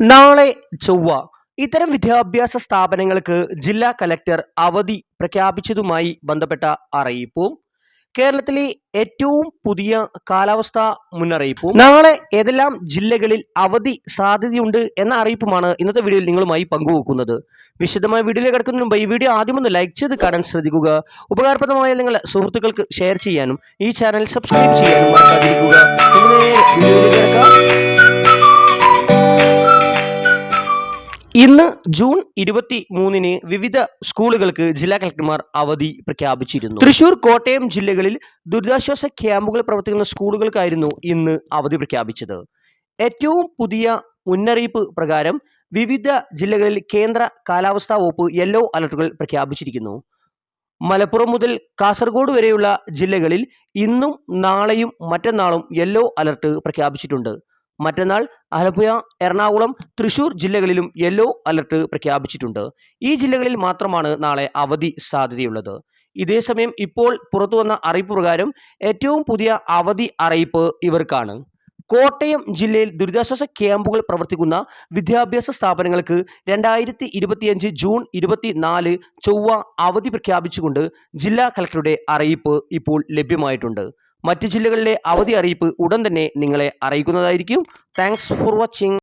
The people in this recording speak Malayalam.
നാളെ ചൊവ്വ ഇത്തരം വിദ്യാഭ്യാസ സ്ഥാപനങ്ങൾക്ക് ജില്ലാ കലക്ടർ അവധി പ്രഖ്യാപിച്ചതുമായി ബന്ധപ്പെട്ട അറിയിപ്പും കേരളത്തിലെ ഏറ്റവും പുതിയ കാലാവസ്ഥാ മുന്നറിയിപ്പും നാളെ ഏതെല്ലാം ജില്ലകളിൽ അവധി സാധ്യതയുണ്ട് എന്ന അറിയിപ്പുമാണ് ഇന്നത്തെ വീഡിയോയിൽ നിങ്ങളുമായി പങ്കുവെക്കുന്നത്. വിശദമായ വീഡിയോയിലേക്ക് കിടക്കുന്നതിന് മുമ്പ് ഈ വീഡിയോ ആദ്യം ഒന്ന് ലൈക്ക് ചെയ്ത് കാണാൻ ശ്രദ്ധിക്കുക. ഉപകാരപ്രദമായ നിങ്ങളുടെ സുഹൃത്തുക്കൾക്ക് ഷെയർ ചെയ്യാനും ഈ ചാനൽ സബ്സ്ക്രൈബ് ചെയ്യാനും മറക്കാതിരിക്കുക. വീഡിയോയിലേക്ക് കിടക്കാം. ഇന്ന് ജൂൺ 23-ന് വിവിധ സ്കൂളുകൾക്ക് ജില്ലാ കളക്ടർമാർ അവധി പ്രഖ്യാപിച്ചിരുന്നു. തൃശൂർ, കോട്ടയം ജില്ലകളിൽ ദുരിതാശ്വാസ ക്യാമ്പുകൾ പ്രവർത്തിക്കുന്ന സ്കൂളുകൾക്കായിരുന്നു ഇന്ന് അവധി പ്രഖ്യാപിച്ചത്. ഏറ്റവും പുതിയ മുന്നറിയിപ്പ് പ്രകാരം വിവിധ ജില്ലകളിൽ കേന്ദ്ര കാലാവസ്ഥാ വകുപ്പ് യെല്ലോ അലർട്ടുകൾ പ്രഖ്യാപിച്ചിരിക്കുന്നു. മലപ്പുറം മുതൽ കാസർഗോഡ് വരെയുള്ള ജില്ലകളിൽ ഇന്നും നാളെയും മറ്റന്നാളും യെല്ലോ അലർട്ട് പ്രഖ്യാപിച്ചിട്ടുണ്ട്. മറ്റന്നാൾ ആലപ്പുഴ, എറണാകുളം, തൃശൂർ ജില്ലകളിലും യെല്ലോ അലർട്ട് പ്രഖ്യാപിച്ചിട്ടുണ്ട്. ഈ ജില്ലകളിൽ മാത്രമാണ് നാളെ അവധി സാധ്യതയുള്ളത്. ഇതേസമയം ഇപ്പോൾ പുറത്തുവന്ന അറിയിപ്പ് പ്രകാരം ഏറ്റവും പുതിയ അവധി അറിയിപ്പ് ഇവർക്കാണ്. കോട്ടയം ജില്ലയിൽ ദുരിതാശ്വാസ ക്യാമ്പുകൾ പ്രവർത്തിക്കുന്ന വിദ്യാഭ്യാസ സ്ഥാപനങ്ങൾക്ക് 2025 ജൂൺ 24 ചൊവ്വ അവധി പ്രഖ്യാപിച്ചുകൊണ്ട് ജില്ലാ കളക്ടറുടെ അറിയിപ്പ് ഇപ്പോൾ ലഭ്യമായിട്ടുണ്ട്. മറ്റ് ജില്ലകളിലെ അവധി അറിയിപ്പ് ഉടൻ തന്നെ നിങ്ങളെ അറിയിക്കുന്നതായിരിക്കും. Thanks for watching.